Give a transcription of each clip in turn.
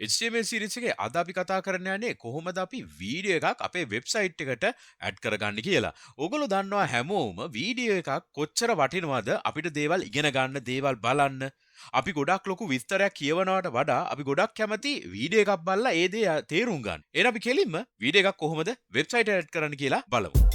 HTML series එකේ අද අපි කතා කරන්න යන්නේ කොහොමද අපි වීඩියෝ එකක් අපේ වෙබ්සයිට් එකට ඇඩ් කරගන්න කියලා. ඕගොල්ලෝ දන්නවා හැමෝම වීඩියෝ එකක් කොච්චර වටිනවද අපිට දේවල් ඉගෙන ගන්න, දේවල් බලන්න. අපි ගොඩක් ලොකු විස්තරයක් කියවනවට වඩා අපි ගොඩක් කැමති වීඩියෝ එකක් බලලා ඒ දේ තේරුම් ගන්න. එහෙනම් අපි කෙලින්ම වීඩියෝ එකක් කොහොමද වෙබ්සයිට් එකට ඇඩ් කරන්න කියලා බලමු.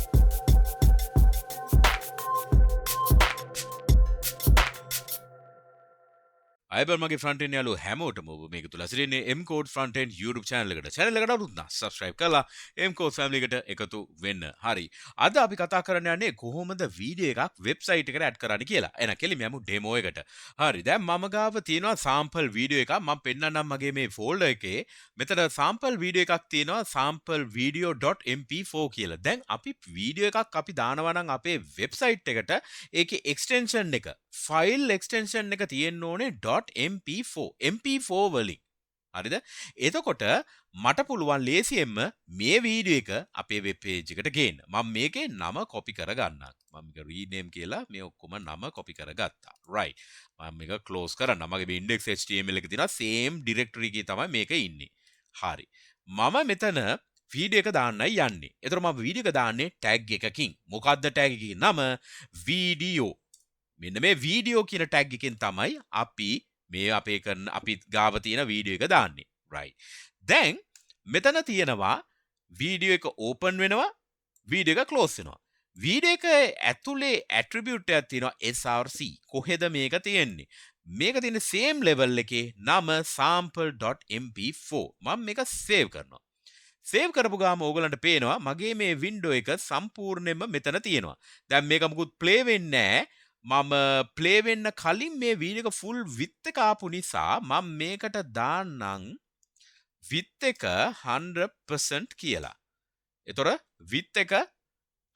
අයබල් මගේ ෆ්‍රන්ට් එන්ඩ් යාළුවෝ හැමෝටම ඔබ මේක තුල ඇසිරෙන්නේ MCodes Frontend YouTube channel එකට. channel එකට අලුත් නම් subscribe කරලා MCodes family එකට එකතු වෙන්න. හරි. අද අපි කතා කරන්න යන්නේ කොහොමද වීඩියෝ එකක් වෙබ්සයිට් එකට ඇඩ් කරන්න කියලා. එහෙනම් කෙලින්ම යමු ඩෙමෝ එකට. හරි. දැන් මම ගාව තියෙනවා sample වීඩියෝ එකක්. මම පෙන්නන්නම් මගේ මේ folder එකේ. මෙතන sample වීඩියෝ එකක් තියෙනවා samplevideo.mp4 කියලා. දැන් අපි වීඩියෝ එකක් අපි දානවා නම් අපේ වෙබ්සයිට් එකට ඒකේ extension එක file extension එක තියෙන්න ඕනේ .mp4 වලින්. හරිද? එතකොට මට පුළුවන් ලේසියෙන්ම මේ වීඩියෝ එක අපේ වෙබ් පේජ් එකට ගේන්න. මම මේකේ නම කොපි කරගන්නම්. මම මේක rename කියලා මේ ඔක්කොම නම කොපි කරගත්තා. right. මම මේක close කරන්නම්. මගේ මේ index.html එකේ තියෙනවා same directory එකේ තමයි මේක ඉන්නේ. හරි. මම මෙතන වීඩියෝ එක දාන්නයි යන්නේ. එතකොට මම වීඩියෝ එක දාන්නේ tag එකකින්. මොකද්ද tag එකේ නම? වීඩියෝ. මෙන්න මේ වීඩියෝ කියන ටැග් එකෙන් තමයි අපි මේ අපේ කරන අපි ගාව තියෙන වීඩියෝ එක දාන්නේ. right. දැන් මෙතන තියෙනවා වීඩියෝ එක ඕපන් වෙනවා, වීඩියෝ එක ක්ලෝස් වෙනවා. වීඩියෝ එක ඇතුලේ ඇට්‍රිබියුට් එකක් තියෙනවා src. කොහෙද මේක තියෙන්නේ? මේක තියෙන්නේ same level එකේ නම sample.mp4. මම මේක save කරනවා. සේව් කරපු ගාම ඕගලන්ට පේනවා මගේ මේ වින්ඩෝ එක සම්පූර්ණයෙන්ම මෙතන තියෙනවා. දැන් මේක මුකුත් ප්ලේ වෙන්නේ නැහැ. මම ප්ලේ වෙන්න කලින් මේ වීඩියෝ එක ෆුල් width එක ආපු නිසා මම මේකට දාන්නම් width එක 100% කියලා. ඒතොර width එක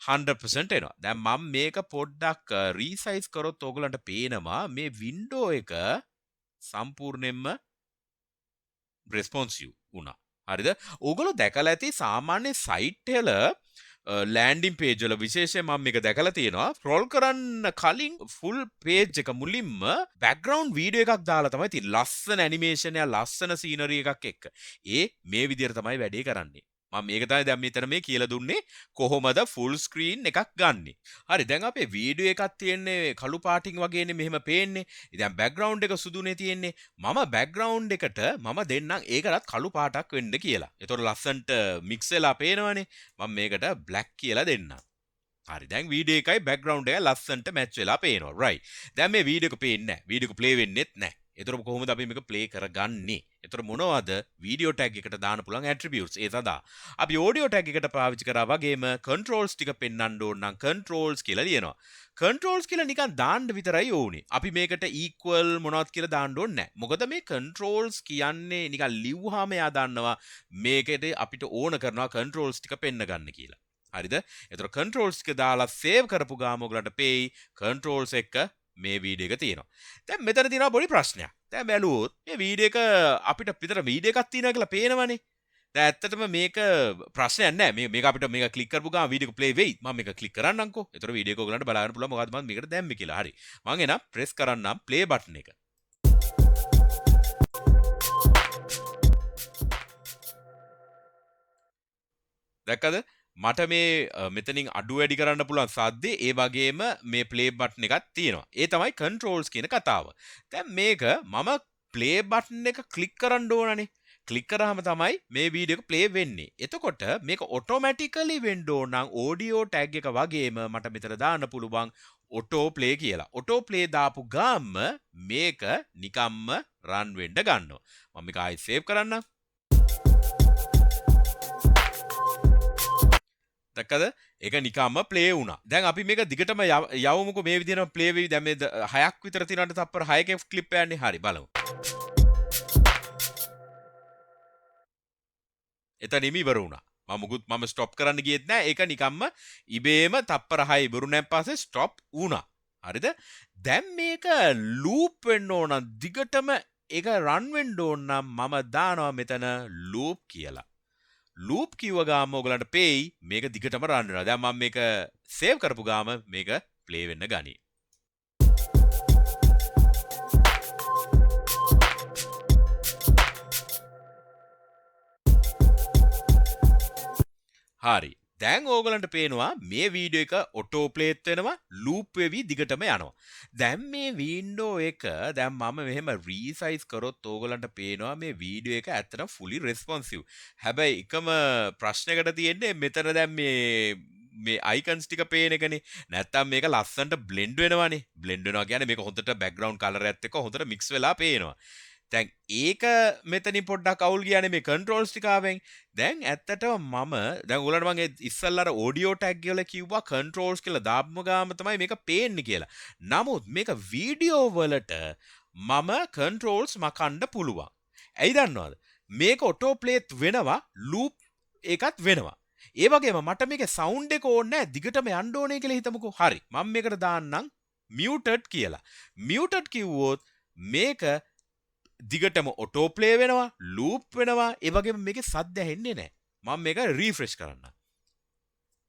100% එනවා. දැන් මම මේක පොඩ්ඩක් රීසයිස් කරොත් ඕගලන්ට පේනවා මේ වින්ඩෝ එක සම්පූර්ණයෙන්ම responsive වුණා. හරිද? ඕගොල්ලෝ දැකලා ඇති සාමාන්‍ය සයිට් වල ලෑන්ඩින් පේජ් වල විශේෂයෙන් මම මේක දැකලා තියෙනවා ස්ක්‍රෝල් කරන්න කලින් ෆුල් පේජ් එක මුලින්ම බෑග්ග්‍රවුන්ඩ් වීඩියෝ එකක් දාලා තමයි තියෙන්නේ. ලස්සන ඇනිමේෂන් එක, ලස්සන සීනරි එකක් එක්ක. මේ විදිහට තමයි වැඩේ කරන්නේ. මම මේක තමයි දැන් මෙතන මේ කියලා දුන්නේ කොහොමද ෆුල් ස්ක්‍රීන් එකක් ගන්නෙ. හරි. දැන් අපේ වීඩියෝ එකක් තියෙන්නේ කළු පාටින් වගේනේ මෙහෙම පේන්නේ. ඉතින් බෑග්ග්‍රවුන්ඩ් එක සුදුනේ තියෙන්නේ. මම බෑග්ග්‍රවුන්ඩ් එකට මම දෙන්නම් ඒකටත් කළු පාටක් වෙන්න කියලා. ඒතකොට ලස්සන්ට මික්ස් වෙලා පේනවනේ. මම මේකට බ්ලැක් කියලා දෙන්නම්. හරි. දැන් වීඩියෝ එකයි බෑග්ග්‍රවුන්ඩ් එකයි ලස්සන්ට මැච් වෙලා පේනවා. right. දැන් මේ වීඩියෝ එක පේන්නේ නැහැ. වීඩියෝ එක ප්ලේ වෙන්නෙත් නැහැ. එතකොට කොහොමද අපි මේක ප්ලේ කරගන්නේ? එතකොට මොනවද වීඩියෝ ටැග් එකට දාන්න පුළුවන් ඇට්‍රිබියුට්ස්? ඒ සඳහා අපි ඔඩියෝ ටැග් එකට පාවිච්චි කරා වගේම කන්ට්‍රෝල්ස් ටික පෙන්වන්න ඕන නම් කන්ට්‍රෝල්ස් කියලා ලියනවා. කන්ට්‍රෝල්ස් කියලා නිකන් දාන්න විතරයි ඕනේ. අපි මේකට equal මොනවද කියලා දාන්න ඕනේ නැහැ. මොකද මේ කන්ට්‍රෝල්ස් කියන්නේ නිකන් ලිව්වහම එයා දන්නවා මේකෙද අපිට ඕන කරනවා කන්ට්‍රෝල්ස් ටික පෙන්න ගන්න කියලා. හරිද? එතකොට කන්ට්‍රෝල්ස් ටික දාලා සේව් කරපු ගාම ඔයගලන්ට පේයි කන්ට්‍රෝල්ස් එක මේ වීඩියෝ එක තියෙනවා. දැන් මෙතන තියෙනවා පොඩි ප්‍රශ්නයක්. දැන් බැලුවොත් මේ වීඩියෝ එක අපිට විතර වීඩියෝ එකක් තියෙනවා කියලා පේනවනේ. දැන් ඇත්තටම මේක ප්‍රශ්නයක් නෑ. මේක අපිට මේක ක්ලික් කරපු ගමන් වීඩියෝ එක ප්ලේ වෙයි. මම මේක ක්ලික් කරන්නම්කෝ. ඒතර වීඩියෝ එක ඔයගලන්ට බලන්න පුළුවන් මොකද්ද මම මේකට දැම්මේ කියලා. හරි. මම එනම් ප්‍රෙස් කරන්නම් ප්ලේ බටන් එක. දැක්කද? මට මේ මෙතනින් අඩු වැඩි කරන්න පුළුවන් සද්දේ ඒ වගේම මේ ප්ලේ බටන් එකක් තියෙනවා. ඒ තමයි කන්ට්‍රෝල්ස් කියන කතාව. දැන් මේක මම ප්ලේ බටන් එක ක්ලික් කරන්න ඕනනේ. ක්ලික් කරාම තමයි මේ වීඩියෝ එක ප්ලේ වෙන්නේ. එතකොට මේක ඔටෝමැටිකලි වෙන්න ඕන නම් ඔඩියෝ ටැග් එක වගේම මට මෙතන දාන්න පුළුවන් ඔටෝ ප්ලේ කියලා. ඔටෝ ප්ලේ දාපු ගාම මේක නිකම්ම රන් වෙන්න ගන්නවා. මම මේක ආයෙත් සේව් කරන්නම්. දැක්කද? ඒක නිකම්ම ප්ලේ වුණා. දැන් අපි මේක දිගටම යවමුකෝ මේ විදිහටම ප්ලේ වෙවි. දැන් මේ 6ක් විතර තියෙනවාට තප්පර 6ක ක්ලිප් යන්නේ. හරි බලමු. එතනින්ම ඉවර වුණා. මම ස්ටොප් කරන්න ගියෙත් නෑ. ඒක නිකම්ම ඉබේම තප්පර 6 ඉවරුණාන් පස්සේ ස්ටොප් වුණා. හරිද? දැන් මේක ලූප් වෙන්න ඕන. දිගටම ඒක රන් වෙන්න ඕන නම් මම දානවා මෙතන ලූප් කියලා. ලූප් කිව්ව ගාම ඔයගලන්ට පේයි මේක දිගටම රන් වෙනවා. දැන් මම මේක සේව් කරපු ගාම මේක ප්ලේ වෙන්න ගනී. හරි. දැන් ඕගලන්ට පේනවා මේ වීඩියෝ එක ඔටෝ ප්ලේත් වෙනවා ලූප් වෙවි දිගටම යනවා. දැන් මේ වින්ඩෝ එක දැන් මම මෙහෙම රීසයිස් කරොත් ඕගලන්ට පේනවා මේ වීඩියෝ එක ඇත්තටම fully responsive. හැබැයි එකම ප්‍රශ්නයකට තියෙන්නේ මෙතන දැන් මේ අයිකන්ස් ටික පේන එකනේ. නැත්තම් මේක ලස්සනට බ්ලෙන්ඩ් වෙනවානේ. බ්ලෙන්ඩ් වෙනවා කියන්නේ මේක හොඳට බෑග්ග්‍රවුන්ඩ් කලර් එකත් එක්ක හොඳට මික්ස් වෙලා පේනවා. දැන් ඒක මෙතනින් පොඩ්ඩක් අවුල් ගියානේ මේ කන්ට්‍රෝල්ස් ටික ආවෙන්. දැන් ඇත්තටම මම දැන් ඔයාලට මම ඉස්සල්ලා අර ඔඩියෝ ටැග් වල කිව්වා කන්ට්‍රෝල්ස් කියලා දාපම ගාම තමයි මේක පේන්නේ කියලා. නමුත් මේක වීඩියෝ වලට මම කන්ට්‍රෝල්ස් මකන්න පුළුවන්. ඇයි දන්නවද? මේක ඔටෝ ප්ලේත් වෙනවා ලූප් එකත් වෙනවා. ඒ වගේම මට මේකේ සවුන්ඩ් එක ඕනේ නැහැ දිගටම යන්න ඕනේ කියලා හිතමුකෝ. හරි. මම මේකට දාන්නම් muted කියලා. muted කිව්වොත් මේක දිගටම ඔටෝ ප්ලේ වෙනවා ලූප් වෙනවා ඒ වගේම මේකේ සද්ද ඇහෙන්නේ නැහැ. මම මේක රීෆ්‍රෙෂ් කරන්න.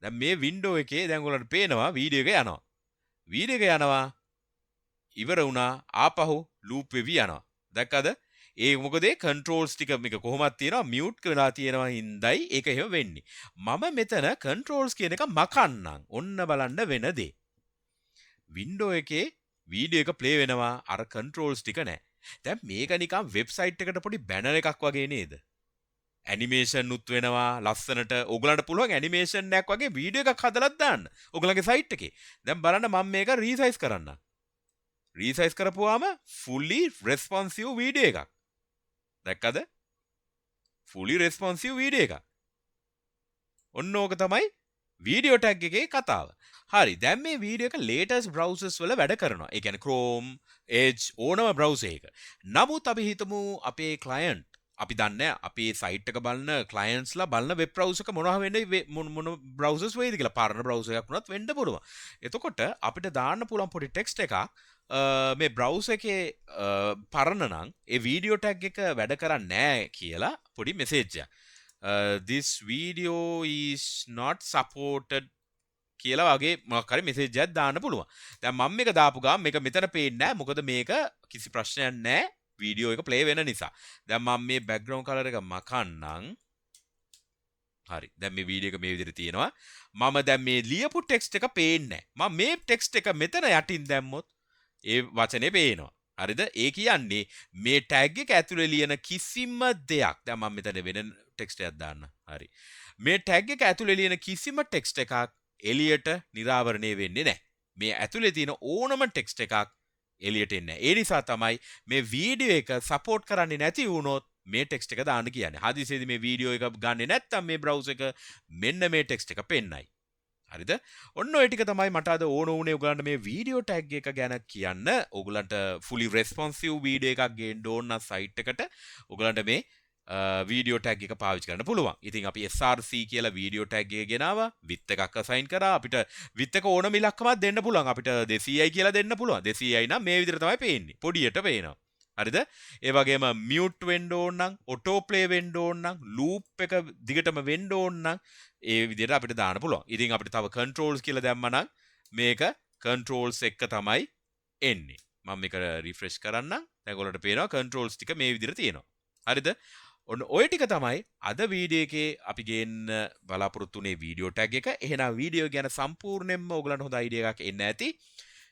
දැන් මේ වින්ඩෝ එකේ දැන් ඔයාලට පේනවා වීඩියෝ එක යනවා. වීඩියෝ එක යනවා ඉවර වුණා ආපහු ලූප් වෙවි යනවා. දැක්කද? ඒ මොකද ඒ කන්ට්‍රෝල්ස් ටික මේක කොහොමද තියෙනවා මියුට් කරලා තියෙනවා හින්දායි ඒක එහෙම වෙන්නේ. මම මෙතන කන්ට්‍රෝල්ස් කියන එක මකන්නම්. ඔන්න බලන්න වෙන දේ. වින්ඩෝ එකේ වීඩියෝ එක ප්ලේ වෙනවා අර කන්ට්‍රෝල්ස් ටික නැහැ. දැන් මේක නිකන් වෙබ්සයිට් එකට පොඩි බැනර් එකක් වගේ නේද? ඇනිමේෂන් උත් වෙනවා ලස්සනට. ඕගලන්ට පුළුවන් ඇනිමේෂන් එකක් වගේ වීඩියෝ එකක් හදලා දාන්න. ඕගලගේ සයිට් එකේ. දැන් බලන්න මම මේක රීසයිස් කරන්න. රීසයිස් කරපුවාම fully responsive වීඩියෝ එකක්. දැක්කද? fully responsive වීඩියෝ එකක්. ඔන්න ඕක තමයි වීඩියෝ ටැග් එකේ කතාව. හරි. දැන් මේ වීඩියෝ එක latest browsers වල වැඩ කරනවා. ඒ කියන්නේ Chrome, Edge ඕනම browser එක. නමුත් අපි හිතමු අපේ client අපි දන්නේ අපේ site එක බලන clientsලා බලන web browser එක මොනවා වෙන්නේ මොන browsers වෙයිද කියලා. පරණ browser එකක් වුණත් වෙන්න පුළුවන්. එතකොට අපිට දාන්න පුළුවන් පොඩි text එකක් මේ browser එකේ පරණ නම් ඒ වීඩියෝ ටැග් එක වැඩ කරන්නේ නැහැ කියලා පොඩි message එකක්. This video is not supported කියලා වගේ මොකක් හරි message එකක් දාන්න පුළුවන්. දැන් මම මේක දාපු ගමන් මේක මෙතන පේන්නේ නැහැ. මොකද මේක කිසි ප්‍රශ්නයක් නැහැ. වීඩියෝ එක ප්ලේ වෙන නිසා. දැන් මම මේ background color එක මකන්නම්. හරි. දැන් මේ වීඩියෝ එක මේ විදිහට තියෙනවා. මම දැන් මේ ලියපු text එක පේන්නේ නැහැ. මම මේ text එක මෙතන යටින් දැම්මොත් ඒ වචනේ පේනවා. හරිද? ඒ කියන්නේ මේ tag එක ඇතුලේ ලියන කිසිම දෙයක් දැන් මම මෙතන වෙන text එකක් දාන්න. හරි. මේ tag එක ඇතුලේ ලියන කිසිම text එකක් එලියට නිරාවරණය වෙන්නේ නැහැ. මේ ඇතුලේ තියෙන ඕනම text එකක් එලියට එන්නේ නැහැ. ඒ නිසා තමයි මේ වීඩියෝ එක සපෝට් කරන්නේ නැති වුණොත් මේ text එක දාන්න කියන්නේ. හදිසියේදී මේ වීඩියෝ එක ගන්නෙ නැත්තම් මේ browser එක මෙන්න මේ text එක පෙන්නයි. හරිද? ඔන්න ඔය ටික තමයි මට අද ඕන වුණේ ඔයගලන්ට මේ වීඩියෝ ටැග් එක ගැන කියන්න. ඔයගලන්ට fully responsive වීඩියෝ එකක් ගේන්න ඕන නම් සයිට් එකට ඔයගලන්ට මේ වීඩියෝ ටැග් එක පාවිච්චි කරන්න පුළුවන්. ඉතින් අපි SRC කියලා වීඩියෝ ටැග් එක ගෙනාවා. විත් එකක් අසයින් කරා. අපිට විත් එක ඕනම ඉලක්කමක් දෙන්න පුළුවන්. අපිට 200යි කියලා දෙන්න පුළුවන්. 200යි නම් මේ විදිහට තමයි පේන්නේ. පොඩියට පේනවා. හරිද? ඒ වගේම මියුට් වෙන්න ඕන නම්, ඔටෝ ප්ලේ වෙන්න ඕන නම්, ලූප් එක දිගටම වෙන්න ඕන නම් ඒ විදිහට අපිට දාන්න පුළුවන්. ඉතින් අපිට තව කන්ට්‍රෝල්ස් කියලා දැම්මම නම් මේක කන්ට්‍රෝල්ස් එක තමයි එන්නේ. මම මේක රිෆ්‍රෙෂ් කරන්නම්. දැන් ඔයාලට පේනවා කන්ට්‍රෝල්ස් ටික මේ විදිහට තියෙනවා. හරිද? ඔන්න ඔය ටික තමයි අද වීඩියෝ එකේ අපි ගේන්න බලාපොරොත්තු වෙන්නේ වීඩියෝ ටැග් එක. එහෙනම් වීඩියෝ ගැන සම්පූර්ණයෙන්ම ඔයගලන්ට හොඳ අයිඩියා එකක් එන්න ඇති.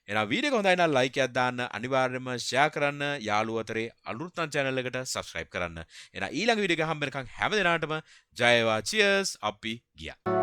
එහෙනම් වීඩියෝ එක හොඳයි නම් ලයික් එකක් දාන්න, අනිවාර්යයෙන්ම ෂෙයා කරන්න, යාළුවෝ අතරේ අලුත් නම් channel එකට subscribe කරන්න. එහෙනම් ඊළඟ වීඩියෝ එක හම්බ වෙනකන් හැම දිනාටම ජය වේවා. cheers අපි ගියා.